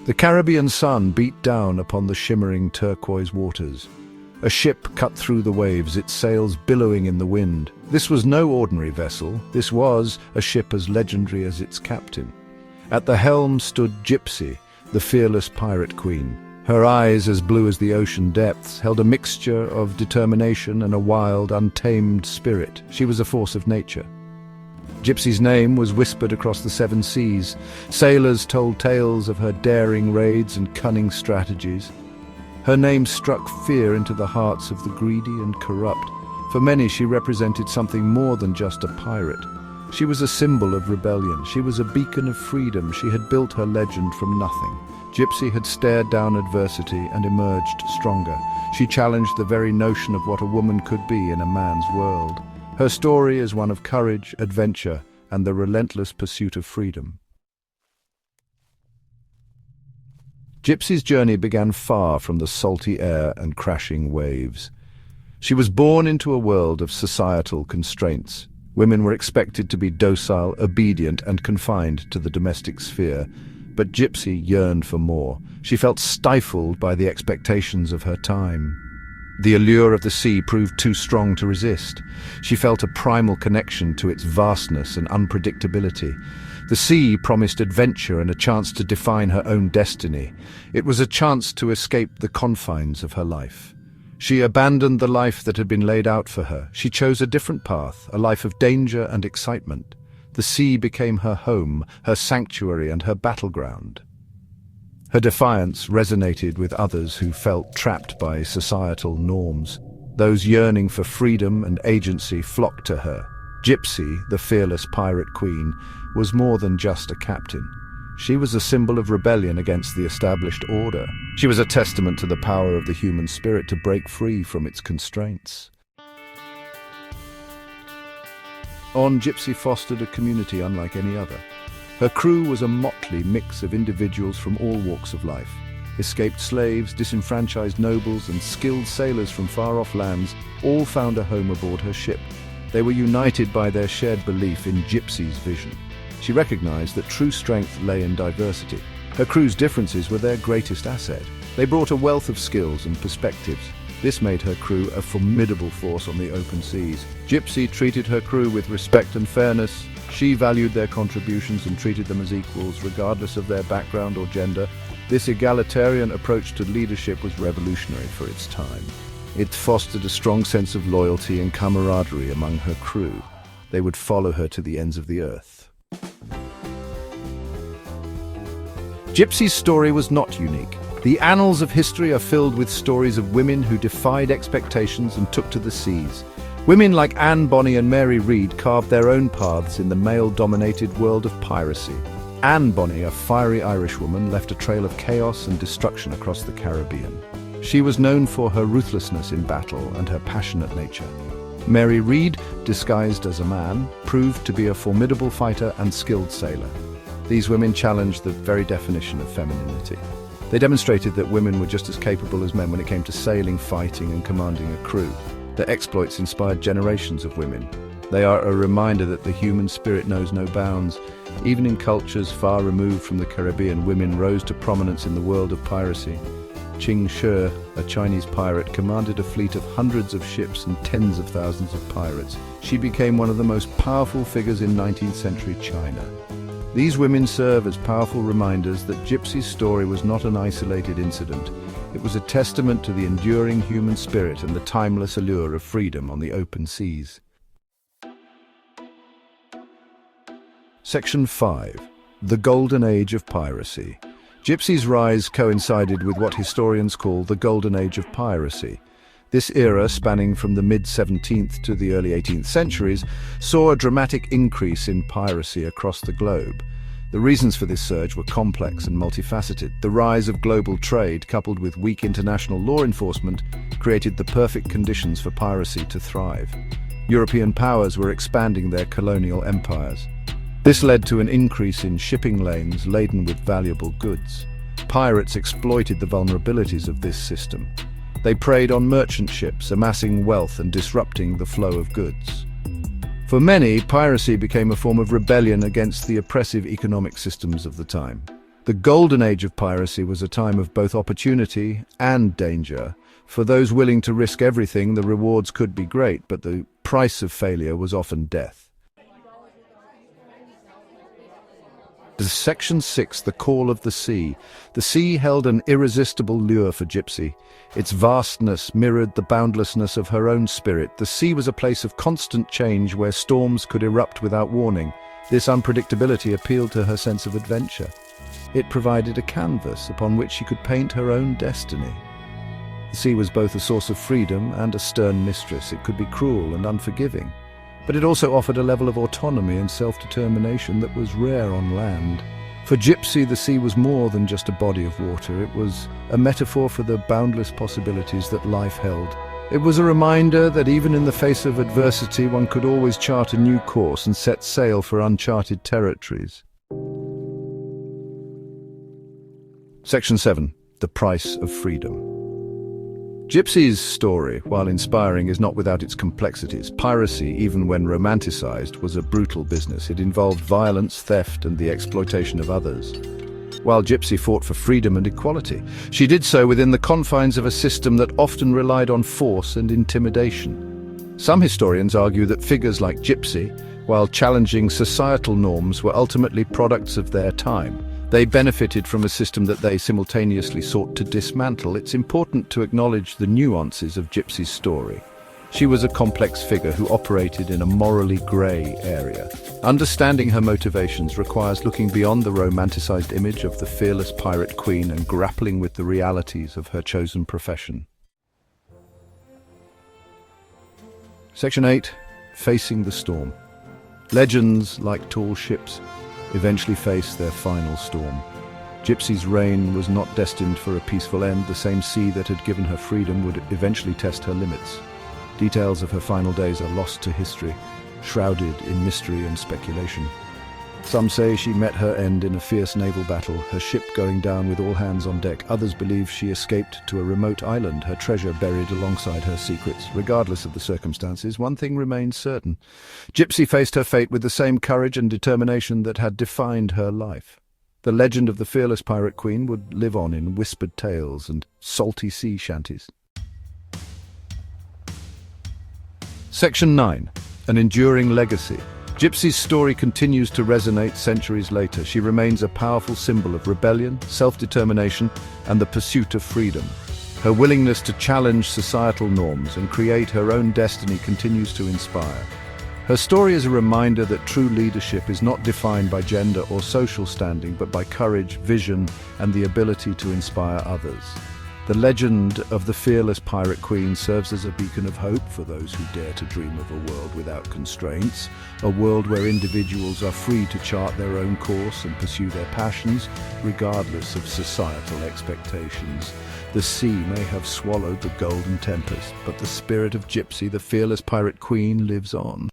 The Caribbean sun beat down upon the shimmering turquoise waters. A ship cut through the waves, its sails billowing in the wind. This was no ordinary vessel. This was a ship as legendary as its captain. At the helm stood Gypsy, the fearless pirate queen. Her eyes, as blue as the ocean depths, held a mixture of determination and a wild, untamed spirit. She was a force of nature. Gypsy's name was whispered across the seven seas. Sailors told tales of her daring raids and cunning strategies. Her name struck fear into the hearts of the greedy and corrupt. For many, she represented something more than just a pirate. She was a symbol of rebellion. She was a beacon of freedom. She had built her legend from nothing. Gypsy had stared down adversity and emerged stronger. She challenged the very notion of what a woman could be in a man's world. Her story is one of courage, adventure, and the relentless pursuit of freedom. Gypsy's journey began far from the salty air and crashing waves. She was born into a world of societal constraints. Women were expected to be docile, obedient, and confined to the domestic sphere. But Gypsy yearned for more. She felt stifled by the expectations of her time. The allure of the sea proved too strong to resist. She felt a primal connection to its vastness and unpredictability. The sea promised adventure and a chance to define her own destiny. It was a chance to escape the confines of her life. She abandoned the life that had been laid out for her. She chose a different path, a life of danger and excitement. The sea became her home, her sanctuary, and her battleground. Her defiance resonated with others who felt trapped by societal norms. Those yearning for freedom and agency flocked to her. Gypsy, the fearless pirate queen, was more than just a captain. She was a symbol of rebellion against the established order. She was a testament to the power of the human spirit to break free from its constraints. Gypsy fostered a community unlike any other. Her crew was a motley mix of individuals from all walks of life. Escaped slaves, disenfranchised nobles, and skilled sailors from far-off lands all found a home aboard her ship. They were united by their shared belief in Gypsy's vision. She recognized that true strength lay in diversity. Her crew's differences were their greatest asset. They brought a wealth of skills and perspectives. This made her crew a formidable force on the open seas. Gypsy treated her crew with respect and fairness. She valued their contributions and treated them as equals, regardless of their background or gender. This egalitarian approach to leadership was revolutionary for its time. It fostered a strong sense of loyalty and camaraderie among her crew. They would follow her to the ends of the earth. Gypsy's story was not unique. The annals of history are filled with stories of women who defied expectations and took to the seas. Women like Anne Bonny and Mary Read carved their own paths in the male-dominated world of piracy. Anne Bonny, a fiery Irishwoman, left a trail of chaos and destruction across the Caribbean. She was known for her ruthlessness in battle and her passionate nature. Mary Read, disguised as a man, proved to be a formidable fighter and skilled sailor. These women challenged the very definition of femininity. They demonstrated that women were just as capable as men when it came to sailing, fighting, and commanding a crew. Their exploits inspired generations of women. They are a reminder that the human spirit knows no bounds. Even in cultures far removed from the Caribbean, women rose to prominence in the world of piracy. Qing Shi, a Chinese pirate, commanded a fleet of hundreds of ships and tens of thousands of pirates. She became one of the most powerful figures in 19th century China. These women serve as powerful reminders that Gypsy's story was not an isolated incident. It was a testament to the enduring human spirit and the timeless allure of freedom on the open seas. Section 5. The Golden Age of Piracy. Gypsy's rise coincided with what historians call the Golden Age of Piracy. This era, spanning from the mid-17th to the early 18th centuries, saw a dramatic increase in piracy across the globe. The reasons for this surge were complex and multifaceted. The rise of global trade, coupled with weak international law enforcement, created the perfect conditions for piracy to thrive. European powers were expanding their colonial empires. This led to an increase in shipping lanes laden with valuable goods. Pirates exploited the vulnerabilities of this system. They preyed on merchant ships, amassing wealth and disrupting the flow of goods. For many, piracy became a form of rebellion against the oppressive economic systems of the time. The golden age of piracy was a time of both opportunity and danger. For those willing to risk everything, the rewards could be great, but the price of failure was often death. Section 6, the call of the sea. The sea held an irresistible lure for Gypsy. Its vastness mirrored the boundlessness of her own spirit. The sea was a place of constant change where storms could erupt without warning. This unpredictability appealed to her sense of adventure. It provided a canvas upon which she could paint her own destiny. The sea was both a source of freedom and a stern mistress. It could be cruel and unforgiving, but it also offered a level of autonomy and self-determination that was rare on land. For Gypsy, the sea was more than just a body of water. It was a metaphor for the boundless possibilities that life held. It was a reminder that even in the face of adversity, one could always chart a new course and set sail for uncharted territories. Section 7. The price of freedom. Gypsy's story, while inspiring, is not without its complexities. Piracy, even when romanticized, was a brutal business. It involved violence, theft, and the exploitation of others. While Gypsy fought for freedom and equality, she did so within the confines of a system that often relied on force and intimidation. Some historians argue that figures like Gypsy, while challenging societal norms, were ultimately products of their time. They benefited from a system that they simultaneously sought to dismantle. It's important to acknowledge the nuances of Gypsy's story. She was a complex figure who operated in a morally grey area. Understanding her motivations requires looking beyond the romanticized image of the fearless pirate queen and grappling with the realities of her chosen profession. Section 8. Facing the storm. Legends, like tall ships, eventually face their final storm. Gypsy's reign was not destined for a peaceful end. The same sea that had given her freedom would eventually test her limits. Details of her final days are lost to history, shrouded in mystery and speculation. Some say she met her end in a fierce naval battle, her ship going down with all hands on deck. Others believe she escaped to a remote island, her treasure buried alongside her secrets. Regardless of the circumstances, one thing remains certain. Gypsy faced her fate with the same courage and determination that had defined her life. The legend of the fearless pirate queen would live on in whispered tales and salty sea shanties. Section 9. An enduring legacy. Gypsy's story continues to resonate centuries later. She remains a powerful symbol of rebellion, self-determination, and the pursuit of freedom. Her willingness to challenge societal norms and create her own destiny continues to inspire. Her story is a reminder that true leadership is not defined by gender or social standing, but by courage, vision, and the ability to inspire others. The legend of the fearless pirate queen serves as a beacon of hope for those who dare to dream of a world without constraints, a world where individuals are free to chart their own course and pursue their passions, regardless of societal expectations. The sea may have swallowed the golden tempest, but the spirit of Gypsy, the fearless pirate queen, lives on.